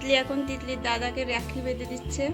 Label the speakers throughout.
Speaker 1: তিতলি এখন তিতলির দাদাকে রাখি বেঁধে দিচ্ছে।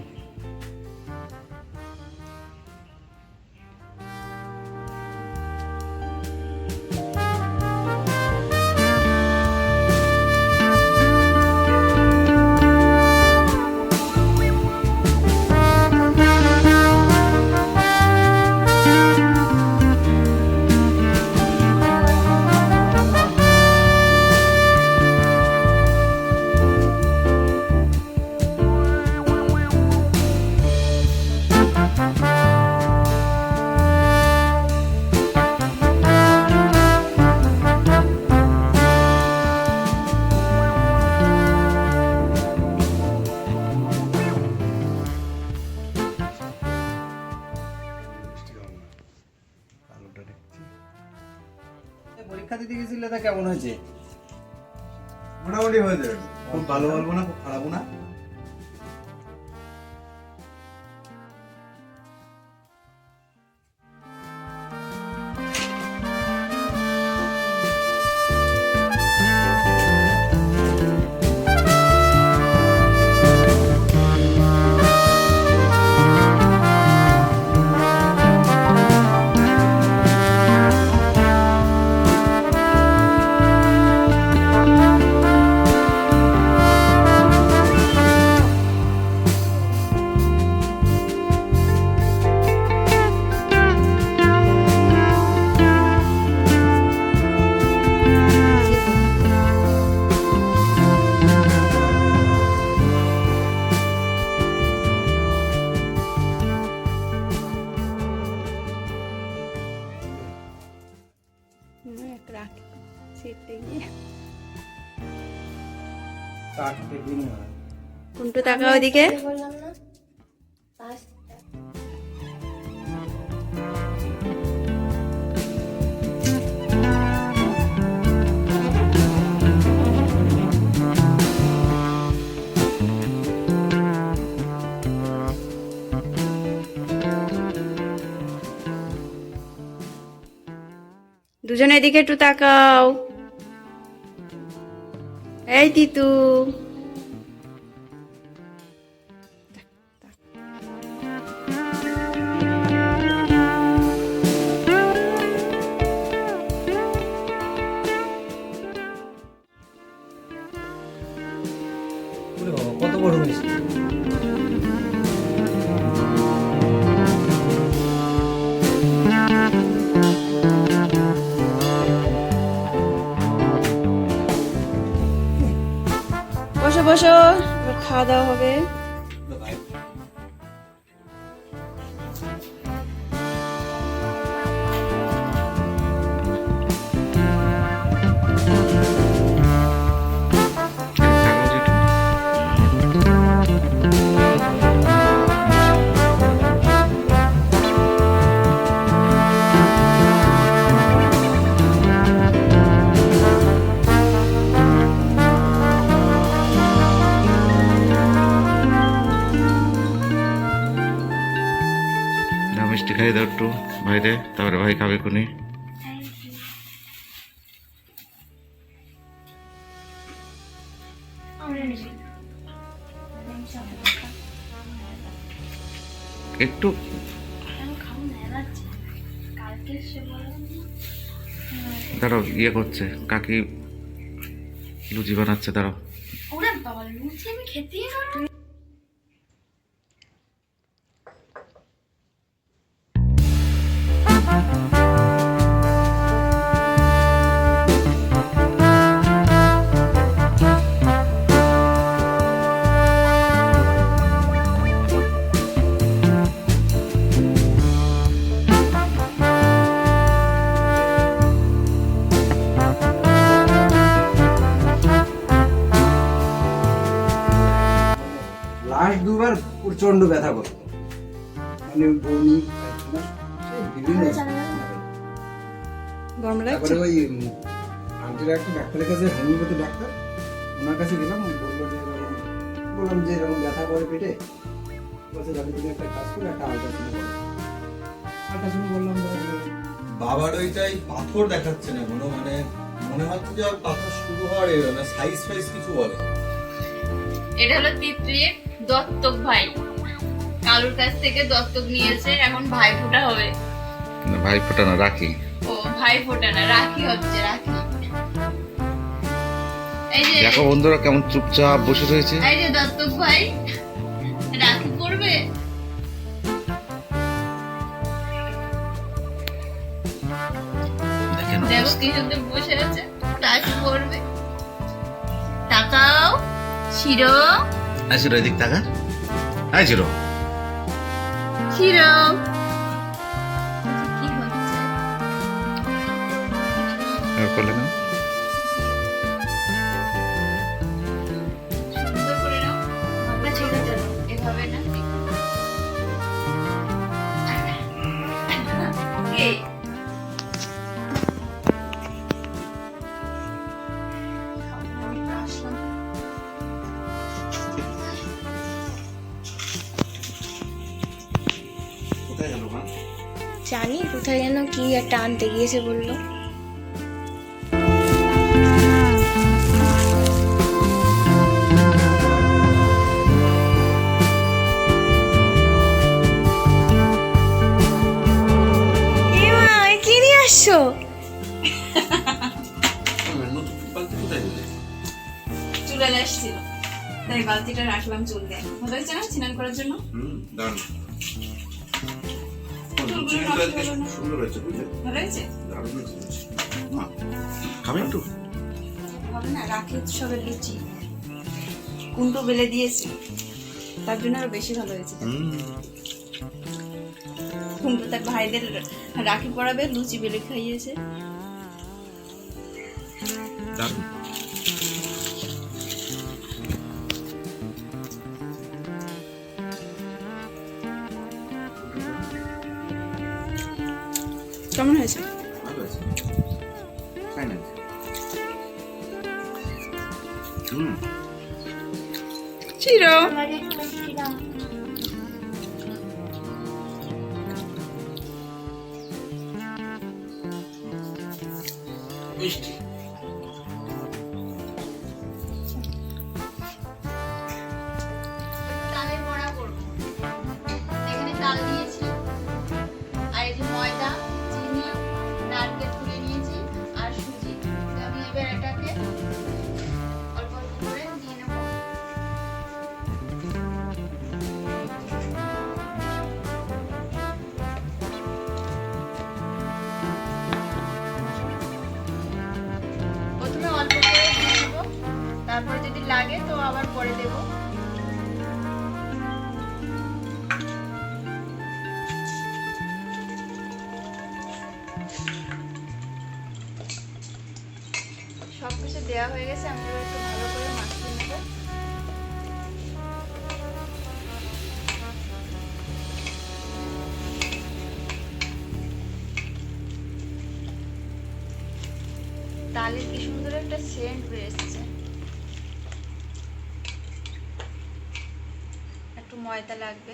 Speaker 2: পরীক্ষা দিতে গেছিলে তা কেমন হয়েছে?
Speaker 3: মোটামুটি হয়েছে, খুব ভালো বলবো না, খুব খারাপও না।
Speaker 1: রাখি সেটে গিয়ে
Speaker 2: কাটতে দিন না।
Speaker 1: কোনটা টাকা ওদিকে
Speaker 4: বললাম না 5
Speaker 1: দুজনে এদিকে একটু তাকাও। এই তিতু,
Speaker 2: ওরে বাবা, কত বড় হয়েছে!
Speaker 1: বসো বসো, এবার খাওয়া দাওয়া হবে।
Speaker 5: মিষ্টি খাই দাও একটু বাইরে, তারপরে ভাই খাবে কোনি। একটু দাঁড়াও, ইয়ে করছে কাকি, লুচি বানাচ্ছে, দাঁড়াও।
Speaker 4: ওরে বাবা, লুচি আমি খেতেই পারবো না।
Speaker 2: লাস্ট দুবার প্রচন্ড ব্যথা করতো, মানে বমি, পায়খানা, সেই বিভিন্ন।
Speaker 1: গরম লাগছে।
Speaker 2: তারপরে ওই আন্টির একটা ডাক্তারের কাছে, হোমিওপ্যাথি ডাক্তার, ওনার কাছে গেলাম। বললাম যে এরকম ব্যথা করে পেটে, বলছে যাবে তুমি একটা কাজ করে একটা আলট্রাসাউন্ড করো। আলট্রাসাউন্ড বললাম
Speaker 3: বাবার ওইটাই পাথর দেখাচ্ছে না কোনো, মানে মনে হচ্ছে যে আর পাথর শুরু হওয়ার সাইজ ফাইজ কিছু বলে।
Speaker 1: এটা হলো তিতলির দত্তক ভাই, কালুর কাছ থেকে দত্তক নিয়েছে, এখন ভাই ফোঁটা হবে।
Speaker 5: না, ভাই ফোটা না, রাখি।
Speaker 1: ও ভাই ফোঁটা না, রাখি হচ্ছে, রাখি। এই যে
Speaker 5: দেখো বন্ধুরা কেমন চুপচাপ বসে রয়েছে।
Speaker 1: এই যে দত্তক ভাই রাখি করবে।
Speaker 5: দেখেন
Speaker 1: দেখো কি সুন্দর বসে আছে, রাখি করবে। তাকাও শিরো,
Speaker 5: আসির এদিক টাকা। হ্যাঁ ছিল
Speaker 1: শিরো কি হচ্ছে?
Speaker 5: করলে না,
Speaker 1: সুন্দর করে নাও, আমরা ছেড়ে দেব এভাবে না। কে
Speaker 2: কোথায় গেল মা?
Speaker 4: জানি কোথায় যেন কি একটা আনতে গিয়েছে বললো। কি নিয়ে আসছো?
Speaker 1: চুলে আসছিল, তাই বালতিটা রাখলাম চুল দিয়ে। ভালো হয়েছে না স্নান করার জন্য?
Speaker 3: দারুণ।
Speaker 1: চুলগুলো নষ্ট হলো না।
Speaker 3: সুন্দর হয়েছে, বুঝলে?
Speaker 1: ভালো হয়েছে?
Speaker 3: দারুণ হয়েছে।
Speaker 5: খাবে একটু?
Speaker 1: হবে না, রাখি উৎসবের লুচি কুন্টু বেলে দিয়েছে, তার জন্য আরো বেশি ভালো হয়েছে। কুন্টু তার ভাইদের রাখি পরাবে, লুচি বেলে খাইয়েছে।
Speaker 5: দারুণ।
Speaker 1: কেমন হয়েছে?
Speaker 3: ভালো হয়েছে।
Speaker 2: তাই না?
Speaker 1: চিরো
Speaker 3: মিষ্টি।
Speaker 1: তালের বড়া করব। এখানে তাল নিয়েছি, আর এই যে ময়দা, চিনি, নারকেল তুলে নিয়েছি, আর সুজি। তো আমি এবার এটাকে অল্প অল্প করে দিয়ে নেব। প্রথমে অল্প করে দিয়ে নেব, তারপর যদি লাগে তো আবার পরে দেবো। সবকিছু দেওয়া হয়ে গেছে, আমি এবার একটু ভালো করে মাখিয়ে নেব। তালের কি সুন্দর একটা সেন্ট বেরিয়েছে। একটু ময়দা লাগবে।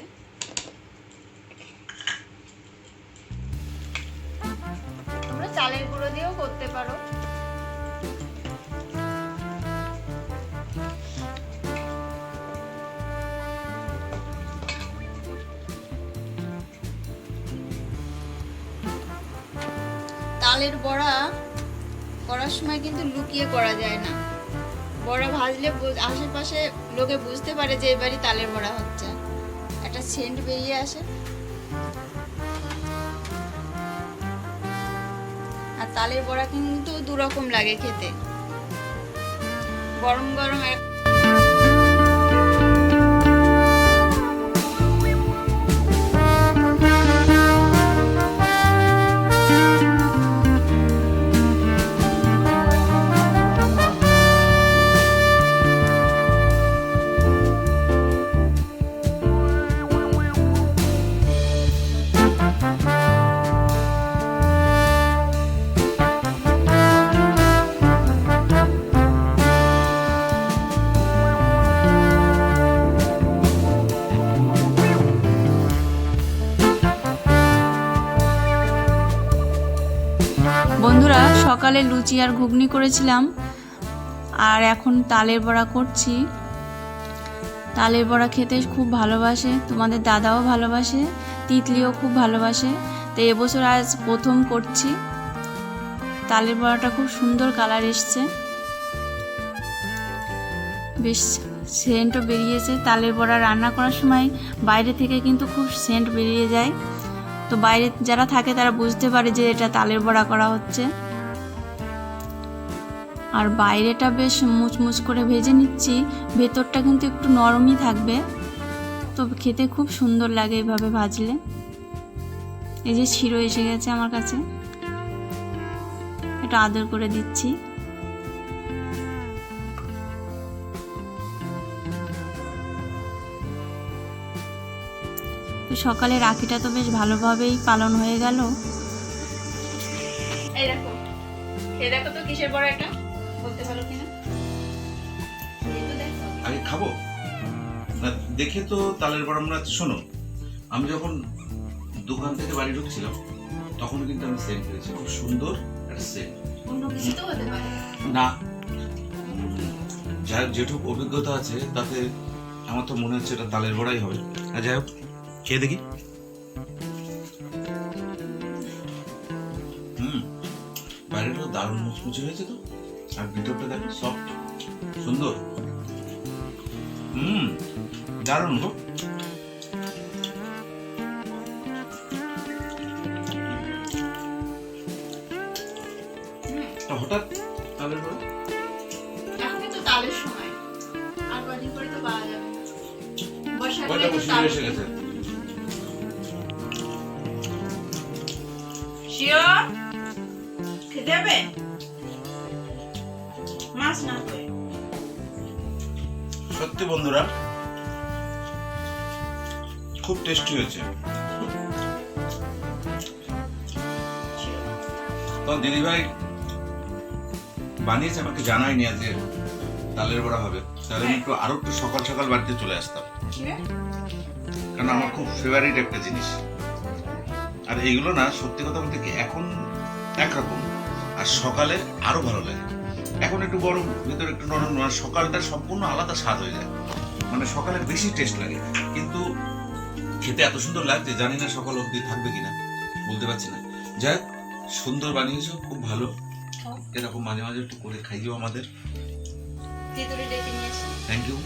Speaker 1: তোমরা চালের গুঁড়ো দিয়েও করতে পারো। তালের বড়া করার সময় কিন্তু লুকিয়ে করা যায় না। বড়া ভাজলে আশেপাশে লোকে বুঝতে পারে যে এবারই তালের বড়া হচ্ছে, একটা সেন্ট বেরিয়ে আসে। আর তালের বড়া কিন্তু দু রকম লাগে খেতে, গরম গরম এক বন্ধুরা, সকালে লুচি আর ঘুগনি করেছিলাম, আর এখন তালের বড়া করছি।
Speaker 6: তালের বড়া খেতে খুব ভালোবাসে, তোমাদের দাদাও ভালোবাসে, তিতলিও খুব ভালোবাসে। তো এবছর আজ প্রথম করছি। তালের বড়াটা খুব সুন্দর কালার এসছে, বেশ সেন্টও বেরিয়েছে। তালের বড়া রান্না করার সময় বাইরে থেকে কিন্তু খুব সেন্ট বেরিয়ে যায়, তো বাইরে যারা থাকে তারা বুঝতে পারে যে এটা তালের বড়া করা হচ্ছে। আর বাইরেটা বেশ মুচমুচ করে ভেজে নিচ্ছি, ভেতরটা কিন্তু একটু নরমই থাকবে, তো খেতে খুব সুন্দর লাগে এভাবে ভাজলে। এই যে শিরো এসে গেছে আমার কাছে, এটা আদর করে দিচ্ছি। তো সকালে রাখিটা তো বেশ ভালোভাবেই পালন হয়ে গেল।
Speaker 1: এই দেখো, এই দেখো তো কিসের বড়া এটা, বলতে পারো কিনা? এই তো দেখো।
Speaker 5: আগে খাবো না, দেখে তো তালের বড়া মনে হচ্ছে। শোনো, আমি যখন দোকান থেকে বাড়ি ঢুকছিলাম তখন কিন্তু আমি সেন্ট পেয়েছি, খুব সুন্দর একটা সেন্ট।
Speaker 1: অন্য কিছু তো হতে পারে।
Speaker 5: না, যাই হোক, যেটুকু অভিজ্ঞতা আছে তাতে আমার তো মনে হচ্ছে এটা তালের বড়াই হবে। আর যাই হোক, খেয়ে দেখি। বাইরেটা দারুণ মুচমুচে হয়েছে তো, আর ভিতরটা দেখো সফট, সুন্দর। দারুণ গো। হঠাৎ তালের বড়া,
Speaker 1: এখনই তো তালের সময়, আর কদিন পরে তো পাওয়া যাবে না। বর্ষাকালে
Speaker 5: কয়টা
Speaker 1: তো
Speaker 5: বসে
Speaker 1: তাল
Speaker 5: এসে গেছে।
Speaker 6: শিও খেতে হবে মাছ না করে।
Speaker 5: সত্যি বন্ধুরা, খুব টেস্টি হয়েছে। তো দিদিভাই বানিয়েছে, আমাকে জানায়নি আজকে তালের বড়া হবে, তাহলে আমি আরো একটু সকাল সকাল বাড়িতে চলে আসতাম, কারণ আমার খুব ফেভারিট একটা জিনিস। আর এইগুলো না, সত্যি কথা বলতে কি, এখন একরকম, আর সকালে আরো ভালো লাগে। এখন একটু গরম, ভিতরে একটু নরম, আর সকালটা সম্পূর্ণ আলাদা স্বাদ হয়ে যায়, মানে সকালে বেশি টেস্ট লাগে। কিন্তু খেতে এত সুন্দর লাগছে, জানি না সকাল অবধি থাকবে কিনা, বলতে পারছি না। যাই হোক, সুন্দর বানিয়েছো, খুব ভালো। এরকম মাঝে মাঝে একটু করে খাইও আমাদের।
Speaker 1: তেঁতুলি ডেকে নিয়ে এসে।
Speaker 5: Thank you.